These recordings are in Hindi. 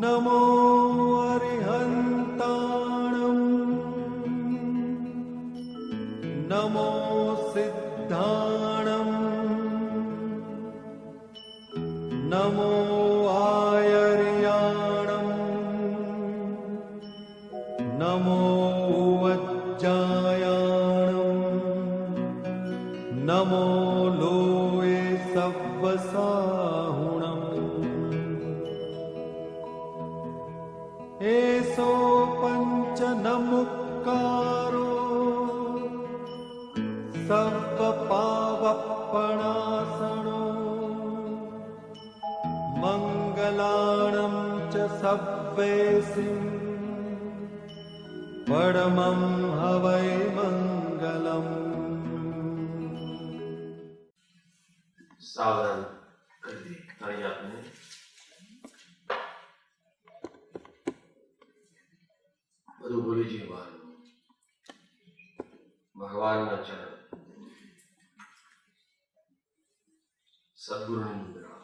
नमो अरिहन्ताणं नमो सिद्धाणं नमो आयर्याणं नमो वज्जायाणं नमो लोये सव्वसाहुणम् एसो पंच नमुक्कारो सर्वपावपणासनो मंगलाणं च सव्वेसिं परमं हवै मंगलम्। सावधान कर दी ताली आपने। બધું ભૂલી જવાનું, ભગવાનના ચરણ, સદગુરુની મુદ્રા,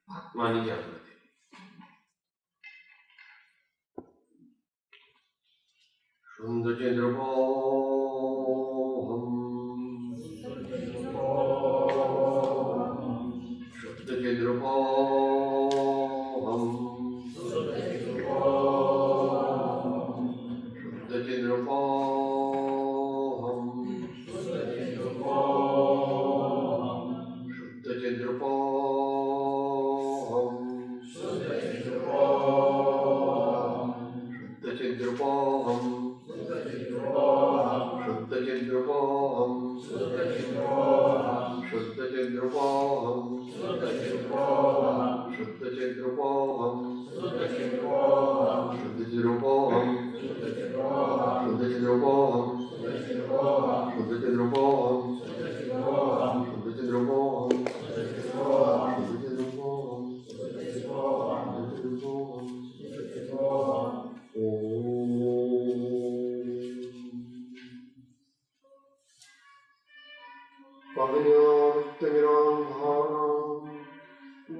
આત્માની જાગૃતિ. શુદ્ધચંદ્રપોહમ શુદ્ધચંદ્રપોહમ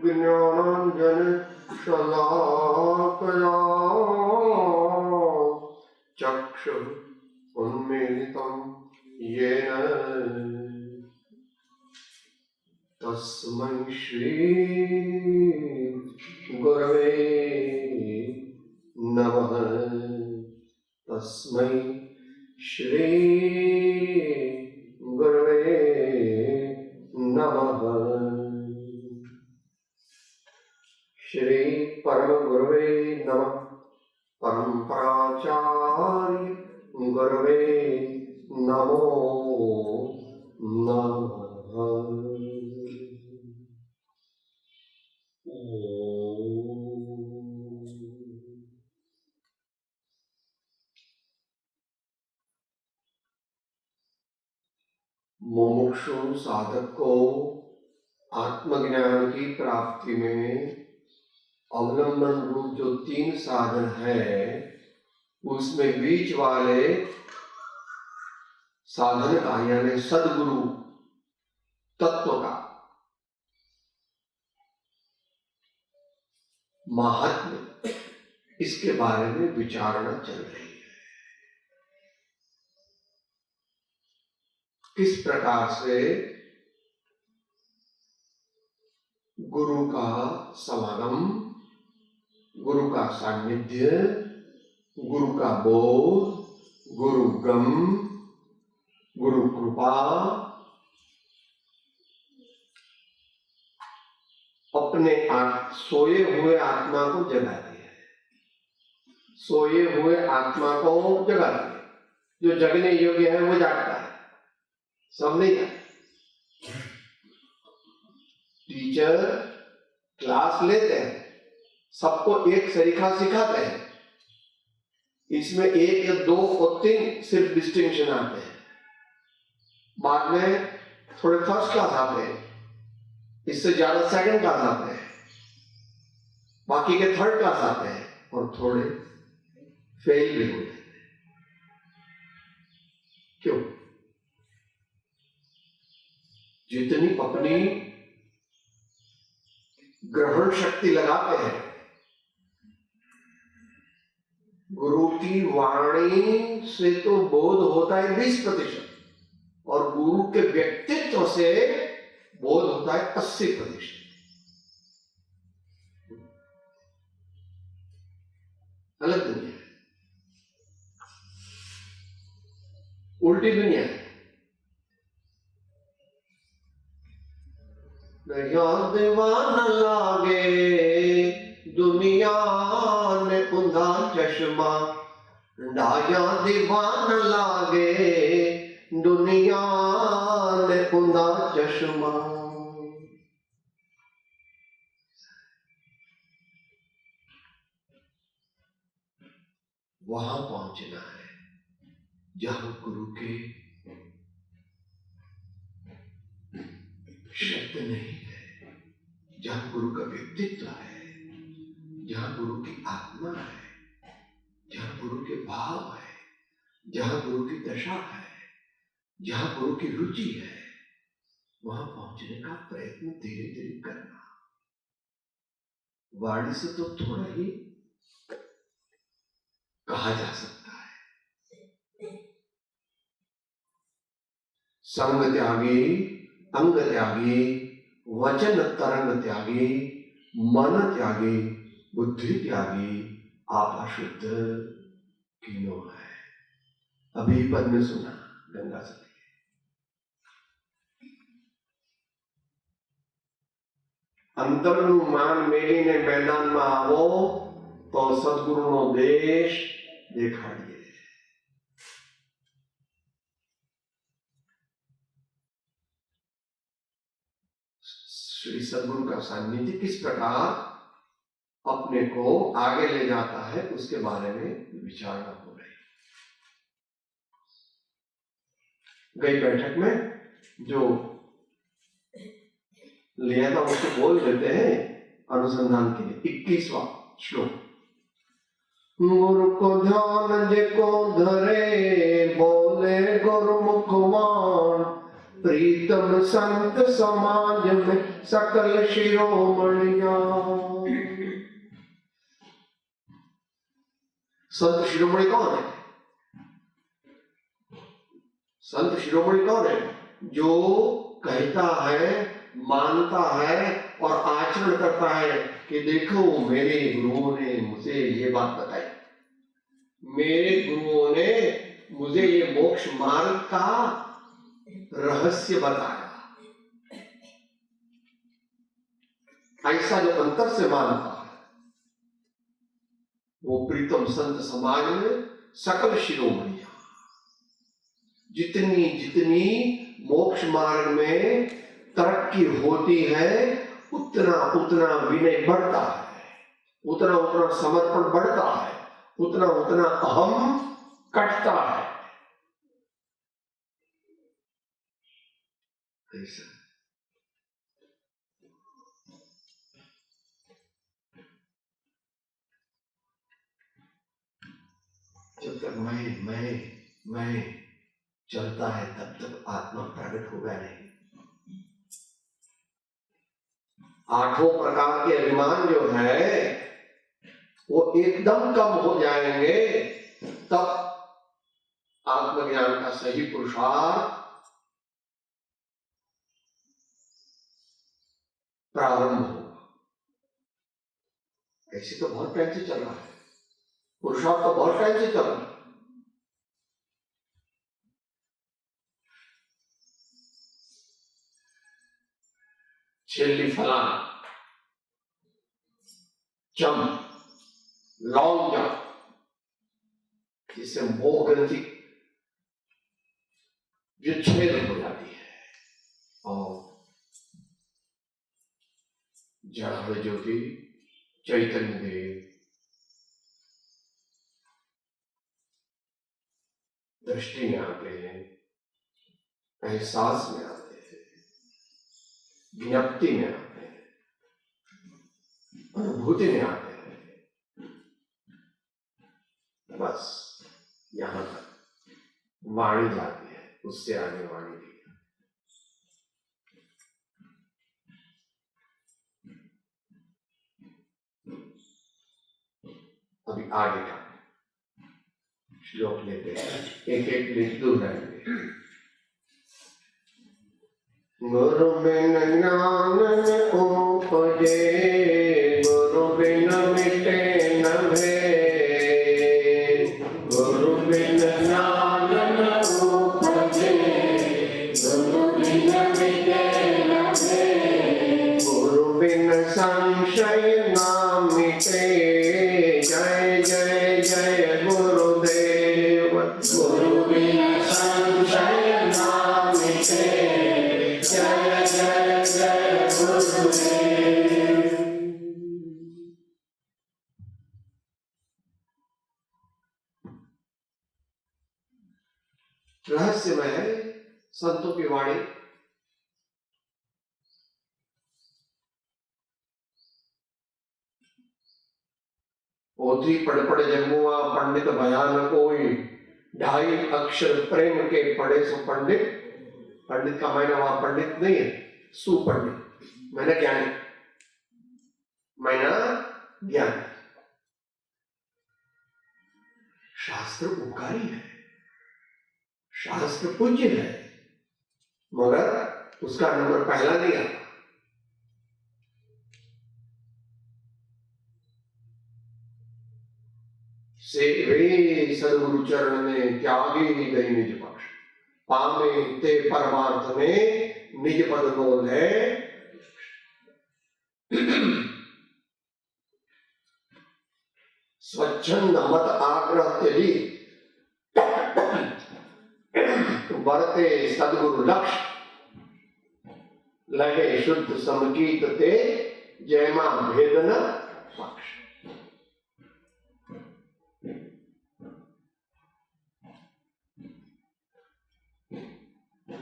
ज्ञानाञ्जनशलाकया चक्षुः उन्मीलितं येन तस्मै श्री गुरवे नमः। तस्मै श्री गुरवे नमः। श्री परम गुरवे नमः। परम्पराचार्य गुरवे नमो नमः। मुमुक्षु साधक को आत्मज्ञान की प्राप्ति में अवलंबन रूप जो 3 साधन है, उसमें बीच वाले साधन का यानी सदगुरु तत्व का महात्म्य, इसके बारे में विचारणा चल रही है। किस प्रकार से गुरु का समागम, गुरु का सान्निध्य, गुरु का बोध, गुरु गम, गुरु कृपा अपने सोए हुए आत्मा को जगाती है। सोए हुए आत्मा को जगाती है। जो जगने योग्य है वो जागता है, सब नहीं जागता। टीचर क्लास लेते हैं, सबको एक तरीका सिखाते हैं, इसमें 1 या 2 और 3 सिर्फ डिस्टिंक्शन आते हैं। बाद में थोड़े फर्स्ट क्लास आते हैं, इससे ज्यादा सेकंड क्लास आते हैं, बाकी के थर्ड क्लास आते हैं और थोड़े फेल भी होते हैं। क्यों? जितनी अपनी ग्रहण स्मरण शक्ति लगाते हैं, गुरु की वाणी से तो बोध होता है 20% और गुरु के व्यक्तित्व से बोध होता है 80%। अलग दुनिया है, उल्टी दुनिया है। दीवान लागे दुनिया ने उंधा चश्मा, डाया दीवान लागे दुनिया ने उंधा चश्मा। वहां पहुंचना है जहां गुरु के शब्द नहीं है, जहां गुरु का व्यक्तित्व है, जहां गुरु की आत्मा है, जहां गुरु के भाव है, जहां गुरु की दशा है, जहां गुरु की रुचि है, वहां पहुंचने का प्रयत्न धीरे धीरे करना। वाणी से तो थोड़ा ही कहा जा सकता है। संग त्यागी, अंग त्यागी, वचन तरंग त्यागी, मन त्यागी, बुद्धि त्यागी, आपा शुद्ध किनो है। अभी पद में सुना गंगा सती। अंतरनु मान मेली ने मैदान में आवो तो सदगुरु नो देश देखाड़िए। श्री सदगुरु का सानिध्य किस प्रकार अपने को आगे ले जाता है उसके बारे में विचारना हो रही। गई बैठक में जो लिया था उसको बोल देते हैं अनुसंधान के लिए। 21वां श्लोक। गुरु को ध्यान जिको धरे, बोले गुरुमुखवान, प्रीतम संत समाज में सकल शिरोमणिया। संत शिरोमणि कौन है? संत शिरोमणि कौन है? जो कहता है, मानता है और आचरण करता है कि देखो मेरे गुरुओं ने मुझे ये बात बताई, मेरे गुरुओं ने मुझे ये मोक्ष मार्ग का रहस्य बताया। ऐसा जो अंतर से मानता है वो प्रीतम संत समाज में सकल शिरोमणियां। जितनी जितनी मोक्ष मार्ग में तरक्की होती है उतना उतना विनय बढ़ता है, उतना उतना समर्पण बढ़ता है, उतना उतना अहम कटता है। ऐसा जब तक मैं चलता है तब तक आत्मा प्रकट होगा नहीं। आठों प्रकार के अभिमान जो है वो एकदम कम हो जाएंगे, तब आत्मज्ञान का सही पुरुषार्थ प्रारंभ होगा। ऐसे तो बहुत टाइम से चल रहा है, पुरुषार्थ तो बहुत टाइम से चल रहा है। छेली फलान, जंप, लॉन्ग जंप, जिससे मोह ग्रंथि विच्छेद हो जाती है और जड़ ज्योति चैतन्य देव दृष्टि में आते हैं, एहसास में आते हैं, ज्ञप्ति में आते हैं, अनुभूति में आते हैं। बस यहां तक वाणी जाती है, उससे आगे वाणी नहीं। अभी आगे का श्लोक लेते हैं, एक एक दूर रहेंगे। गुरु बिन ज्ञान न उपजे, गुरु बिन मिटे न भेद, गुरु बिन ज्ञान न उपजे, गुरु बिन मिटे न भेद, गुरु बिन संशय न मिटे। जय जय जय गुरुदेव, गुरु बिन संशय न मिटे। जय जय जय गुरुदेव। रहस्यमय है संतों की वाणी। पोथी पढ़ पढ़े जमुआ पंडित भयान कोई, ढाई अक्षर प्रेम के पढ़े सो पंडित। पंडित का मायना वहां पंडित नहीं है, सुपंडित, मैंने ज्ञानी, मायना ज्ञान। शास्त्र उपकारी है, शास्त्र पूज्य है, मगर उसका नंबर पहला नहीं आता। सेवे सदगुरु चरण में त्यागी गई निज पक्ष, पामे ते परमार्थ में निज पद बोल है। स्वच्छंद मत आग्रह त्यजी, बरते सदगुरु लक्ष्य, लगे शुद्ध समकीत ते, जयमा भेदन पक्ष।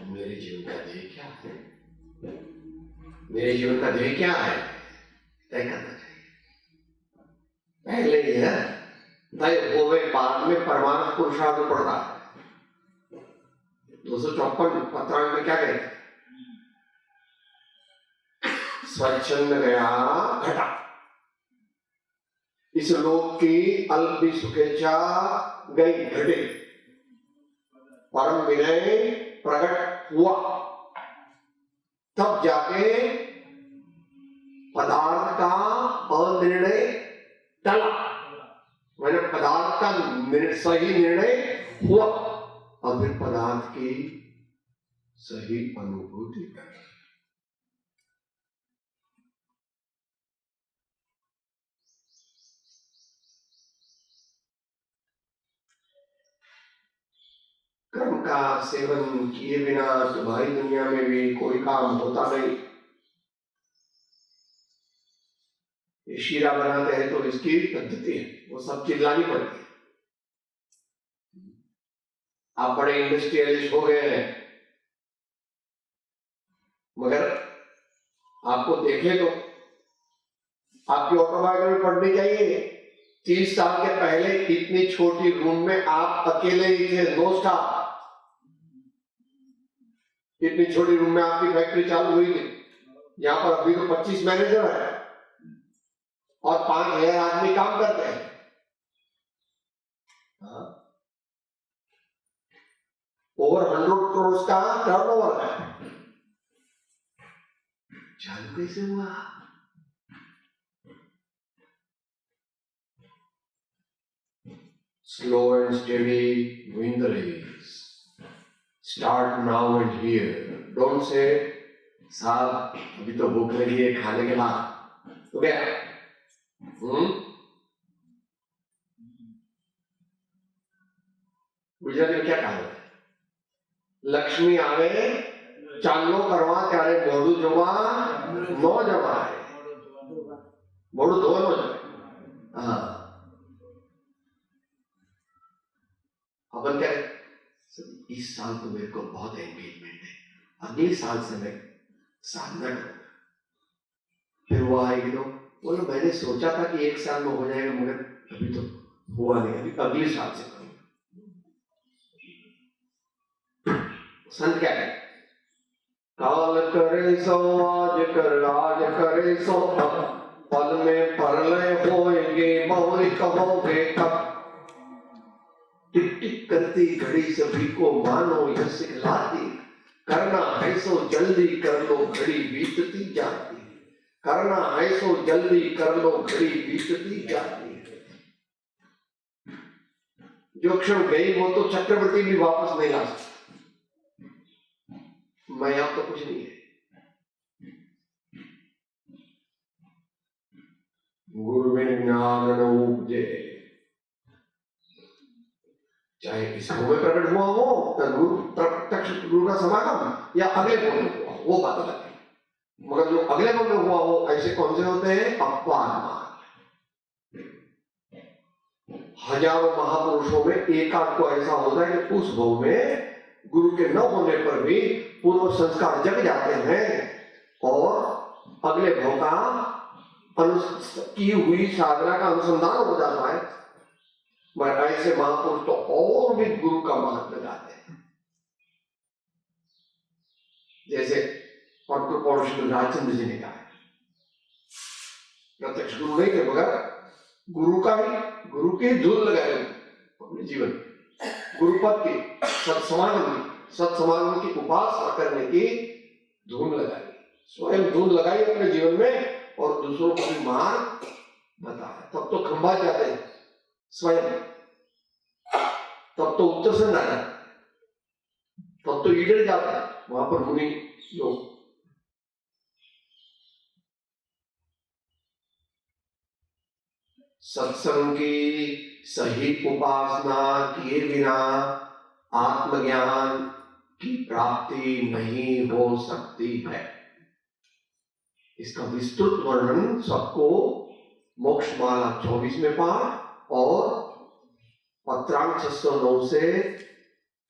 मेरे जीवन का ध्येय क्या है? मेरे जीवन का ध्येय क्या है? तय करना चाहिए पहले ही है। तय होवे बाद में परमार्थ पुरुषार्थ पड़ता है। 254 पत्रांक में क्या कहते हैं? स्वच्छंद गया घटा, इस लोक की अल्पी सुखेच्छा गई घटे, परम विनय प्रकट हुआ, तब जाके पदार्थ का अनिर्णय टला, मैंने पदार्थ का सही निर्णय हुआ, और फिर पदार्थ की सही अनुभूति कर। कर्म का सेवन किए बिना तुम्हारी दुनिया में भी कोई काम होता नहीं। ये शीरा बनाते हैं तो इसकी पद्धति है, वो सब चिल्लानी पड़ती है। आप बड़े इंडस्ट्रियलिस्ट हो गए हैं, मगर आपको देखे तो आपकी ऑटोबायोग्राफी पढ़नी चाहिए। 30 साल के पहले इतनी छोटी रूम में आप अकेले ही थे, नो स्टाफ। इतनी छोटी रूम में आपकी फैक्ट्री चालू हुई थी। यहाँ पर अभी तो 25 मैनेजर है और 5000 आदमी काम करते हैं। ओवर 100 करोड़ का टर्नओवर है। चालू कैसे हुआ? Slow and steady win the race. Start now and here. Don't say, साहब अभी तो भूख लगी है, खाने के बाद तो क्या? गुजराती में क्या कहा है? लक्ष्मी आवे चालो करवा त्यारे मोड़ू जमा नो जमा है, मोड़ू धो नो जमा। हाँ, अपन क्या, इस साल तो मेरे को बहुत एंगेजमेंट है, अगले साल से मैं साधना करूंगा। फिर वो आएगी तो बोलो मैंने सोचा था कि 1 साल में हो जाएगा, मगर अभी तो हुआ नहीं, अभी अगले साल से करूंगा। संत क्या है? काल करे सो आज कर, आज करे सो अब, पल में परलय होएंगे बहुरी कहोगे कब। टिक टिक करती घड़ी सभी को मानो यह सिखलाती, करना है सो जल्दी कर लो घड़ी बीतती जाती, करना है सो जल्दी कर लो घड़ी बीतती जाती। जो क्षण गई वो तो चक्रवर्ती भी वापस नहीं ला सकता। मैं यहां तो कुछ नहीं है। गुरु में ज्ञान न उपजे, चाहे किसी को में प्रकट हुआ हो, गुरु प्रत्यक्ष गुरु का समागम या अगले भाव में हुआ, वो बात अलग है। मगर जो अगले भाव में हुआ हो, ऐसे कौन से होते हैं? अपवाद। हजारों महापुरुषों में एक आध को ऐसा होता है कि उस भाव में गुरु के न होने पर भी पूर्व संस्कार जग जाते हैं और अगले भाव का की हुई साधना का अनुसंधान हो जाता है। मगर ऐसे महापुरुष तो और भी गुरु का महत्व लगाते हैं। जैसे राजचंद्र जी ने कहा, प्रत्यक्ष गुरु नहीं थे मगर गुरु की धूल लगाए अपने जीवन, गुरुपद की सत्समागम की उपासना करने की धूल लगाई, स्वयं धूल लगाई अपने जीवन में और दूसरों को भी मार्ग बताया। तब तो खंभा जाते हैं स्वयं, तब तो उत्तरसंध आ जाता, तब तो ईडर जाता है वहां पर मुनि लोग। सत्संग की सही उपासना किए बिना आत्मज्ञान की प्राप्ति नहीं हो सकती है। इसका विस्तृत वर्णन सबको मोक्षमाला 24 में पाठ और पत्रांक 609 से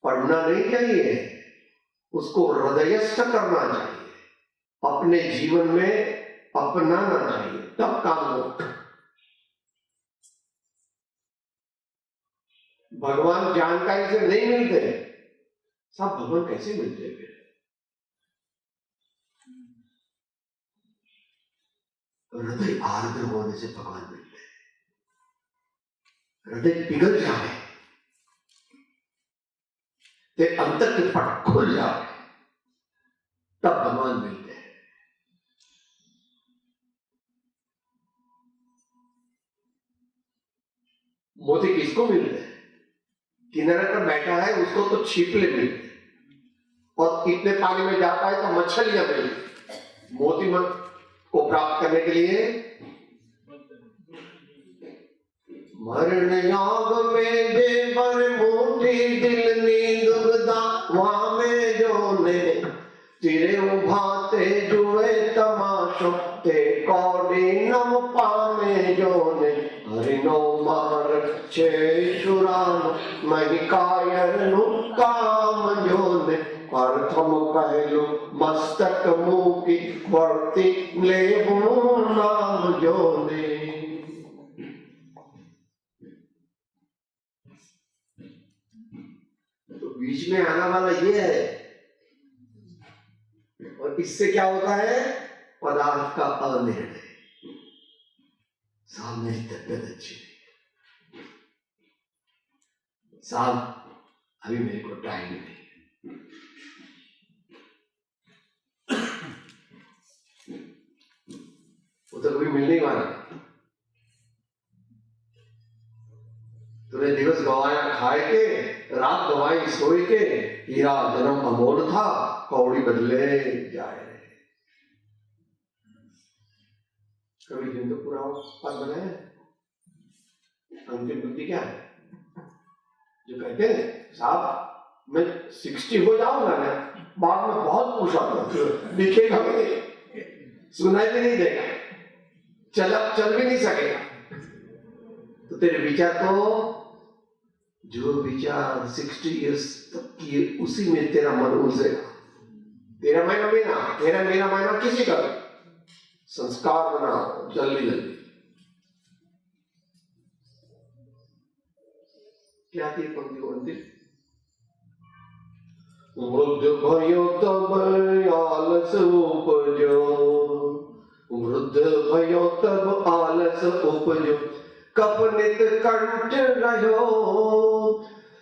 पढ़ना नहीं चाहिए, उसको हृदयस्थ करना चाहिए, अपने जीवन में अपनाना चाहिए, तब काम हो। भगवान जानकारी से नहीं मिलते, सब भगवान कैसे मिलते हैं? हृदय आर्द्र होने से भगवान मिलते हैं। हृदय पिघल जाए, ते अंतर के पट खुल जाए, तब भगवान मिलते हैं। मोती किसको मिलते हैं? किनारे पर बैठा है उसको तो छिपले मिलते हैं, और इतने पानी में जाता है तो मछलियां मिलती। मोती को प्राप्त करने के लिए मरण याग में देवर मुठी दिल नींद दुबदा वहां में जो ने तिरे उभाते जुए तमाशो ते कौड़ी नम पामे जो ने हरिनो मार छे शुरान महिकायर नु काम जो ने प्रथम पहलू मस्तक मुकी वर्ती लेबू नाम जो ने। तो बीच में आने वाला ये है, और इससे क्या होता है? पदार्थ का अनिर्णय। साहब मेरी तबियत अच्छी नहीं, साहब अभी मेरे को टाइम नहीं, वो तो कभी मिलने वाला। तूने दिवस गवाया खाए के, रात गवाई सोए के, हीरा जन्म अमोल था कौड़ी बदले जाए। कभी दिन तो पूरा पद बनाए। अंतिम बुद्धि क्या है? जो कहते हैं साहब मैं 60 हो जाऊंगा ना, बाद में बहुत पूछा दिखेगा भी नहीं, सुनाई भी नहीं देगा, चल भी नहीं सकेगा। तो तेरे विचार तो जो विचार 60 इयर्स तक किए उसी में तेरा मन उलझेगा। तेरा महीना मेरा महीना किसी का भी संस्कार बनाओ जल्दी जल्दी। क्या थी पंक्ति अंतिम? वृद्ध भयो तब आलस उपजो, वृद्ध भयो तब आलस उपजो, कपनित कंठ रहो।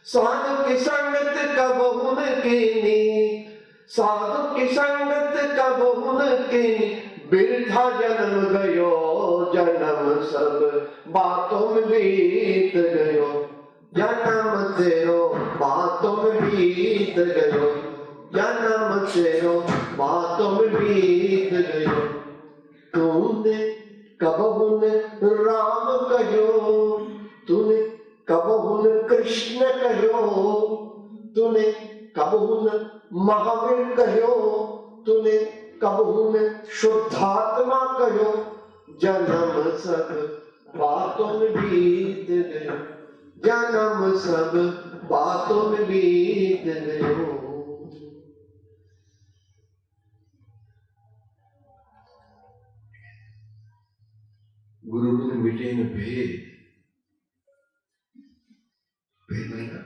साधु की संगत कब हुन कीनी, साधु की संगत कब हुन कीनी, बिरथा जन्म गयो, जन्म सब बातों में बीत गयो, जन्म तेरो बातों में बीत गयो, जन्म तेरो बातों में बीत गयो। तूने कब हुन राम कहो, तूने कब हुन कृष्ण कहो, तूने कब हुन महावीर कहो, तूने कब हुन शुद्धात्मा कहो, जन्म सब बातों में बीत गयो, जन्म सब बातों में बीत गयो। गुरु ने मिटे न भेद, भेद नहीं ना,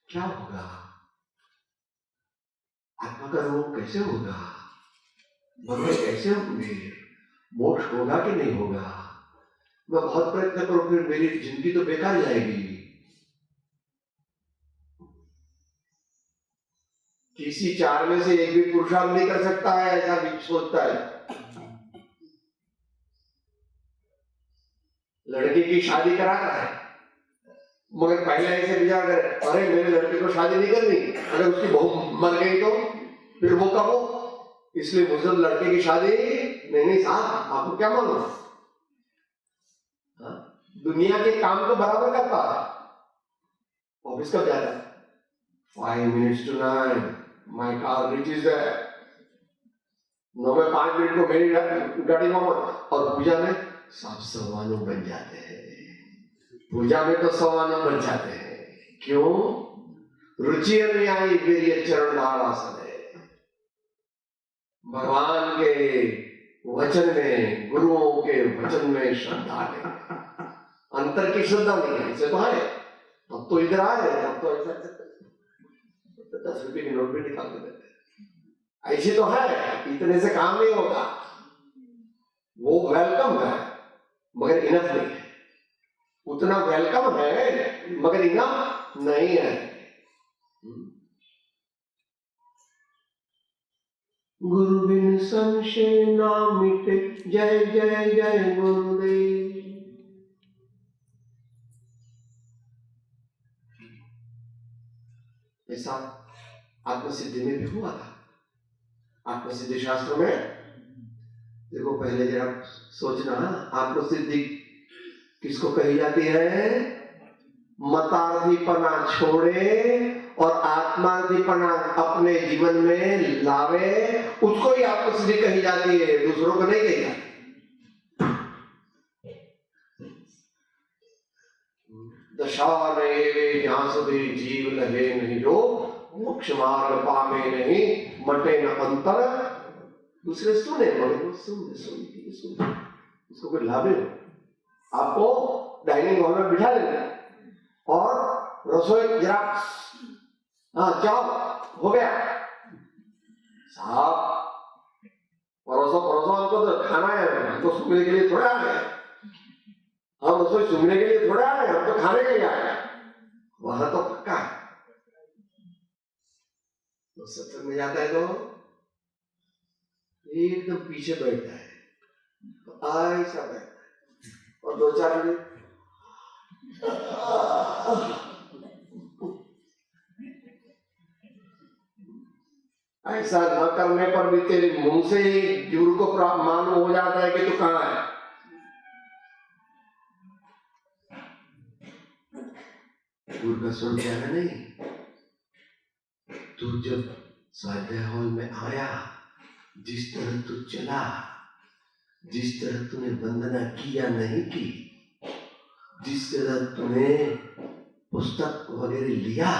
क्या होगा, आत्मा का रोग कैसे होगा, भगवान कैसे होंगे, मोक्ष होगा कि नहीं होगा। मैं बहुत प्रयत्न करूं फिर मेरी जिंदगी तो बेकार जाएगी। किसी चार में से एक भी पुरुषार्थ नहीं कर सकता है, ऐसा भी सोचता है। लड़की की शादी कराता है, मगर पहले ऐसे विचार करे, अरे मेरे लड़के को शादी नहीं करनी, अगर उसकी बहू मर गई तो फिर वो कब हो, इसलिए मुझे लड़के की शादी नहीं साहब, आपको क्या मालूम, दुनिया के काम तो बराबर करता है, ऑफिस कब जाता है, 5 minutes to 9 my car reaches there, 9 में 5 मिनट को मेरी गाड़ी में, और पूजा में सब सवानों बन जाते हैं, पूजा में तो सवानों बन जाते हैं। क्यों? रुचि अनुयायी वीर्य चरण आसन है, भगवान के वचन में, गुरुओं के वचन में श्रद्धा है, अंतर की श्रद्धा नहीं है। इसे तो है, तब तो इधर आए, तब तो ऐसा 10 रुपए की नोट भी निकाल के देते, ऐसे तो है, इतने से काम नहीं होगा। वो वेलकम है मगर इनफ नहीं है, उतना वेलकम है मगर इनफ नहीं है। गुरु बिन संशय ना मिटे, जय जय जय गुरुदेव। ऐसा आत्मसिद्धि में भी हुआ था। आत्मसिद्धि शास्त्र में देखो, पहले जरा सोचना, आत्मसिद्धि किसको कही जाती है? मतार्थीपना छोड़े और आत्मार्थीपना अपने जीवन में लावे, उसको ही आत्मसिद्धि कही जाती है, दूसरों को नहीं कही जाती। दशा नहीं जहां સુધી जीव लगे नहीं जो, मोक्ष मार्ग पावे नहीं, मटे न अंतर। दूसरे सुने मगर वो सुन उसको कोई लाभ नहीं। आपको डाइनिंग हॉल में बिठा देंगे और रसोई जरा, हाँ जाओ हो गया साहब, परोसो हमको तो खाना है, हमको सुनने के लिए थोड़ा आ गए, हम रसोई सुनने के लिए थोड़ा आए, हम तो खाने के लिए आए। वहां तो पक्का है, तो सत्संग में जाता है तो एकदम पीछे बैठता है, ऐसा बैठता है और 2-4 मिनट ऐसा न करने पर भी तेरे मुंह से ही गुरु को मालूम हो जाता है कि तू कहां है। गुरु का सुन क्या है नहीं, तू जब स्वाध्याय हॉल में आया, जिस तरह तू चला, जिस तरह तूने वंदना किया नहीं की, जिस तरह तूने पुस्तक वगैरह लिया,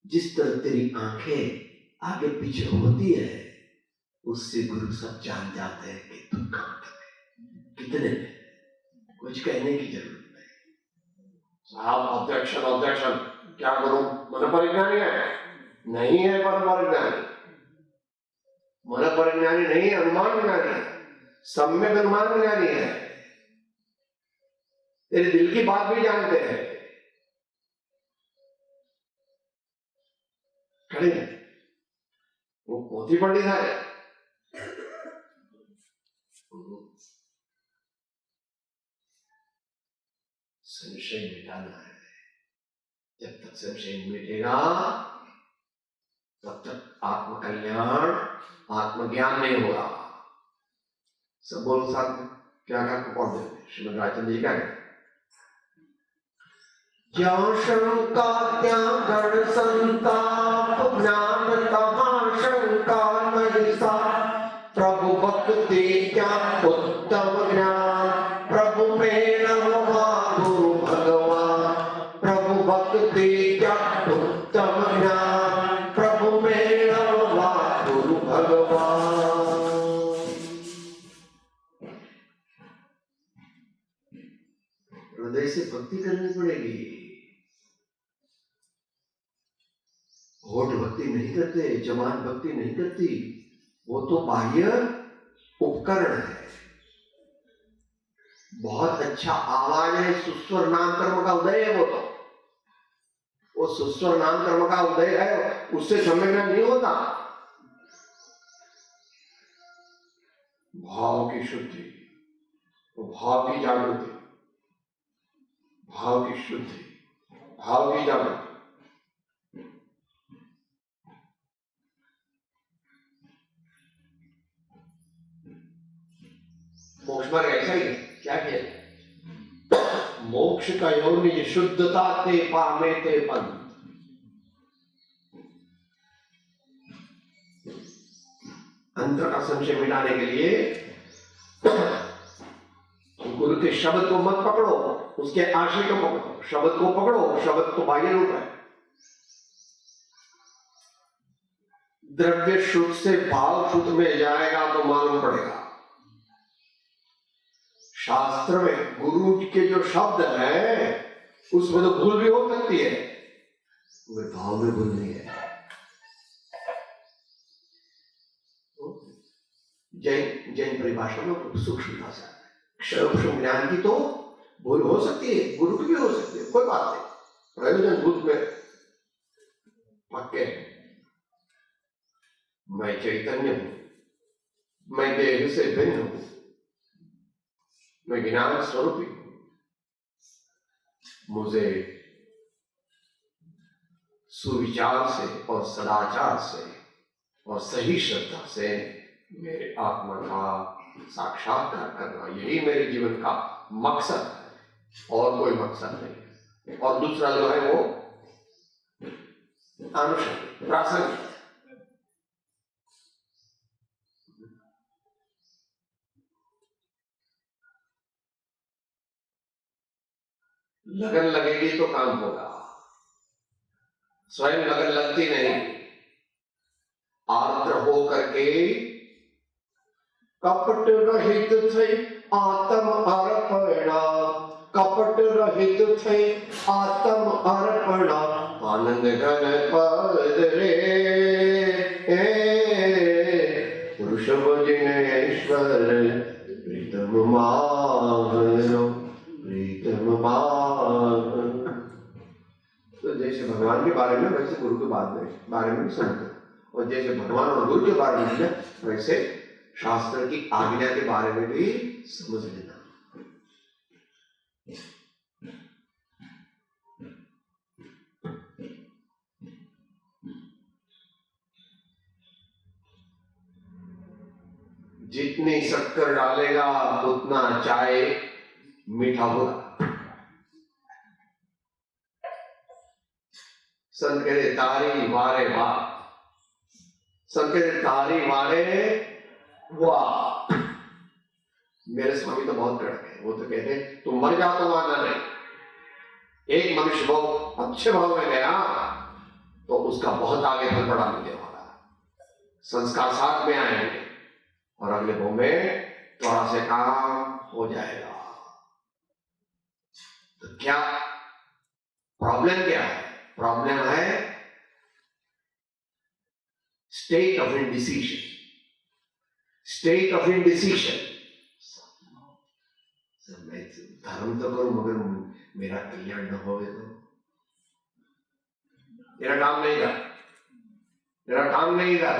जिस तरह तेरी आंखें आगे पीछे होती है, उससे गुरु सब जान जाते हैं कि तू कहां तक है, कितने में। कुछ कहने की जरूरत नहीं। साहब ऑब्जेक्शन क्या गुरु मन परिज्ञानी है? नहीं है पर परिज्ञानी। मन परिज्ञानी नहीं, अनुमान ज्ञानी है, सम्यक अनुमान ज्ञानी है, तेरे दिल की बात भी जानते हैं। खड़े वो पोथी पंडित है, संशय मिटाना है। जब तक संशय मिटेगा तब तक आत्मकल्याण, आत्मज्ञान नहीं होगा। सब बोलो साथ में, क्या क्या पढ़ देते श्रीमद राजचंद्र जी क्या कहते? ज्ञान शंका त्यागण संताप, ज्ञान तहाँ शंका नहीं सा, प्रभु भक्ति क्या उत्तम ज्ञान, प्रभु में नमः गुरु भगवान, प्रभु भक्ति क्या उत्तम ज्ञान, प्रभु में नमः गुरु भगवान। हृदय से भक्ति करनी पड़ेगी। होठ भक्ति नहीं करते, जबान भक्ति नहीं करती, वो तो बाह्य उपकरण है। बहुत अच्छा आवाज है, सुस्वर नाम कर्म का उदय है वो सुस्वर नाम कर्म का उदय है, उससे सम्यक ज्ञान नहीं होता। भाव की शुद्धि, भाव की जागृति, भाव की शुद्धि, भाव की जागृति। मोक्ष मार्ग ऐसा ही है। क्या किया? मोक्ष का योनि शुद्धता ते पामे ते पंथ। अंतर का संशय मिटाने के लिए गुरु के शब्द को मत पकड़ो, उसके आशय को पकड़ो। शब्द को पकड़ो, शब्द तो बाह्य रूप है। द्रव्य शुद्ध से भाव शुद्ध में जाएगा तो मालूम पड़ेगा। शास्त्र में गुरु के जो शब्द है उसमें तो भूल भी हो सकती है, वे भाव में भूल नहीं है। जैन परिभाषा में सूक्ष्मता से सूक्ष्म ज्ञान की तो भूल हो सकती है, गुरु की भी हो सकती है, कोई बात नहीं। प्रयोजन बुद्ध में पक्के मैं चैतन्य हूं, मैं देह से भिन्न हूं, मैं ज्ञान स्वरूपी हूं, मुझे सुविचार से और सदाचार से और सही श्रद्धा से मेरे आत्मा का साक्षात्कार करना, यही मेरे जीवन का मकसद है और कोई मकसद नहीं है। और दूसरा जो है वो अनुष्ठान प्रासंगिक। लगन लगेगी तो काम होगा, स्वयं लगन लगती नहीं। आर्द्र हो करके कपट रहित थे आत्म अर्पणा, कपट रहित थे आत्म अर्पणा, आनंद घन पद रे वृषभ जिनेश्वर प्रीतम माधव प्रीतम माधव। तो जैसे भगवान के बारे में वैसे गुरु के बारे में भी सुनते, और जैसे भगवान और गुरु के बारे में वैसे शास्त्र की आज्ञा के बारे में भी समझ लेना। जितनी शक्कर डालेगा उतना चाय मीठा होगा। संत कहते तारी वारे वाह, संत कहते तारी वारे वाह। मेरे स्वामी तो बहुत कड़क है, वो तो कहते तुम मर जाओ तो मानना नहीं। एक मनुष्य बहुत अच्छे भाव में गया तो उसका बहुत आगे फल पड़ा मिलने वाला, संस्कार साथ में आएंगे और अगले भाव में थोड़ा से काम हो जाएगा। तो क्या प्रॉब्लम क्या है? प्रॉब्लम है state of indecision, state of indecision. मैं धर्म तो करूं मगर मेरा कल्याण न होवे तो मेरा काम नहीं था, मेरा काम नहीं था।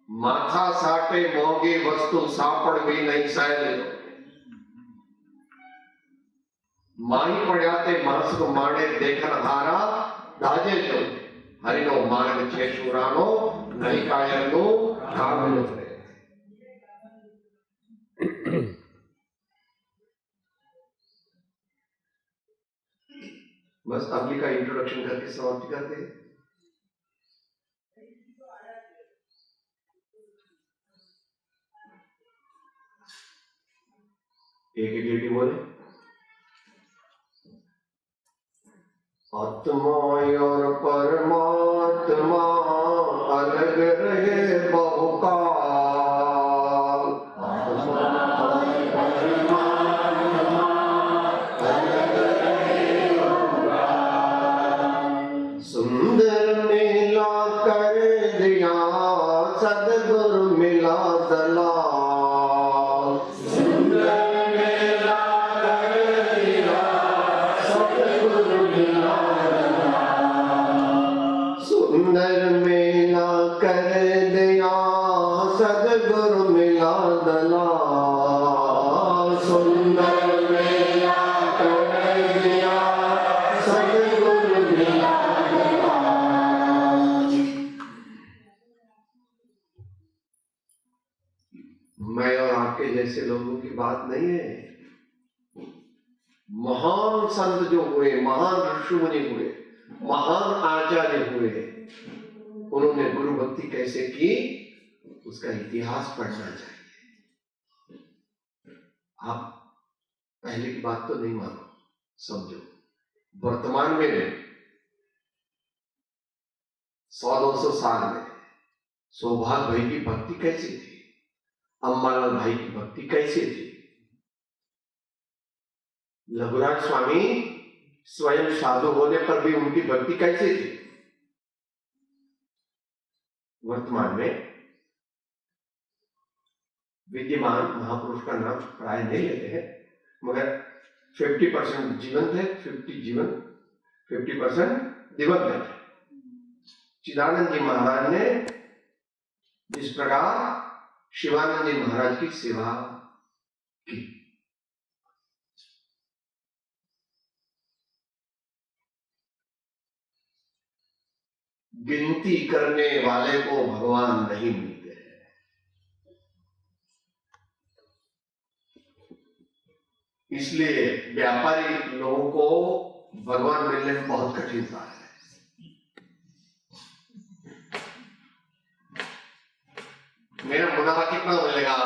माथा साटे मोंगी वस्तु सापड़ भी नहीं सायले माही पड़्याते मानस को माणे देखन हारा दाजे जो हरिनो मार्ग छे शूरानो नहीं कायनो काम करे। बस अगली का इंट्रोडक्शन करके समाप्ति करते हैं। एक बेटी बोले आत्मा और परमात्मा अलग रहे बहुकाल। सुंदर मेला कर दिया सदगुरु मिला दलाल। सुंदर मेला कर दिया सदगुरु मिला दलाल। सुंदर मेला कर दिया सदगुरु मिला दलाल। मैं और आपके जैसे लोगों की बात नहीं है। महान संत जो हुए, महान ऋषि मुनि हुए, महान आचार्य हुए, उन्होंने गुरु भक्ति कैसे की उसका इतिहास पढ़ना चाहिए। आप पहले की बात तो नहीं मानो, समझो। वर्तमान में 100-200 साल में सौभाग्य भाई की भक्ति कैसी थी, अम्बालाल भाई की भक्ति कैसी थी, लघुराज स्वामी स्वयं साधु होने पर भी उनकी भक्ति कैसी थी। वर्तमान में विद्यमान महापुरुष का नाम प्राय नहीं लेते हैं, मगर 50% जीवंत है, 50% दिवंगत है। चिदानंद जी महाराज ने जिस प्रकार शिवानंद जी महाराज की सेवा की, गिनती करने वाले को भगवान नहीं मिलते हैं। इसलिए व्यापारी लोगों को भगवान मिलने में बहुत कठिनता है। मेरा मुनाफा कितना मिलेगा,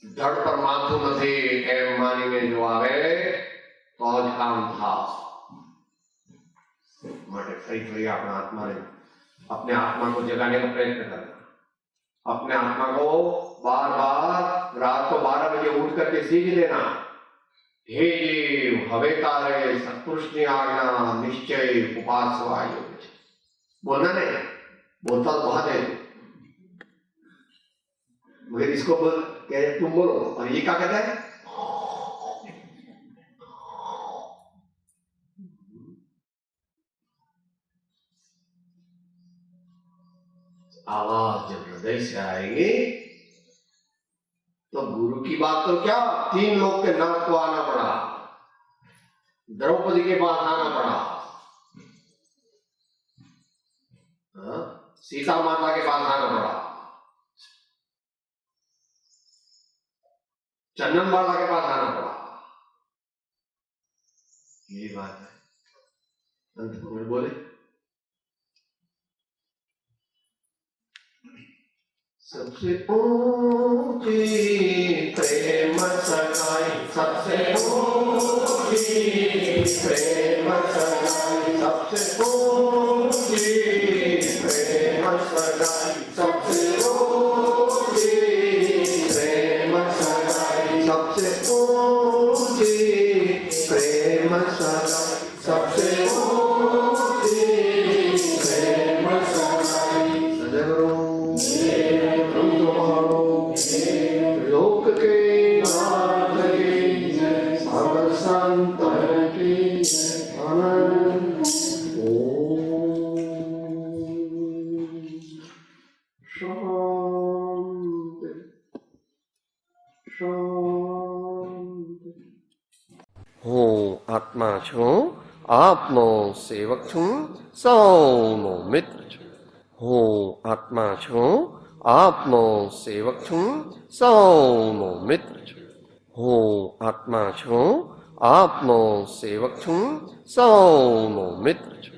धड़ पर माथू नथी एम मानी में जो आवे तो ज काम था। માટે ફરી अपने आत्मा को जगाने का प्रयत्न करना, अपने आत्मा को बार बार रात को 12 बजे उठ करके सीख देना, हे जीव हवे तारे सत्पुरुषनी आज्ञा निश्चय उपासवाय। बोलना नहीं, बोलता तो बहुत है मगर इसको बोल क्या तुम बोलो, और ये क्या कहता है, आवाज जब हृदय से आएगी तो गुरु की बात तो क्या, 3 लोग के नाथ को आना पड़ा, द्रौपदी के पास आना पड़ा, सीता माता के पास आना पड़ा, चंदन बाला के पास आना पड़ा। यही बात है। अंत में बोले सबसे ऊंची प्रेम सगाई, सबसे ऊंची प्रेम सगाई, सबसे ऊंची प्रेम सगाई, सबसे ऊंची प्रेम सगाई, सबसे ऊंची प्रेम सगाई, लोक के नाथ की सब संतन की अनंत शांति शांति। હું આત્મા છું, આપનો સેવક છું, સૌનો મિત્ર છું. હું આત્મા છું, આપનો સેવક છું, સૌનો મિત્ર છું. હું આત્મા છું, આપનો સેવક છું, સૌનો મિત્ર છું.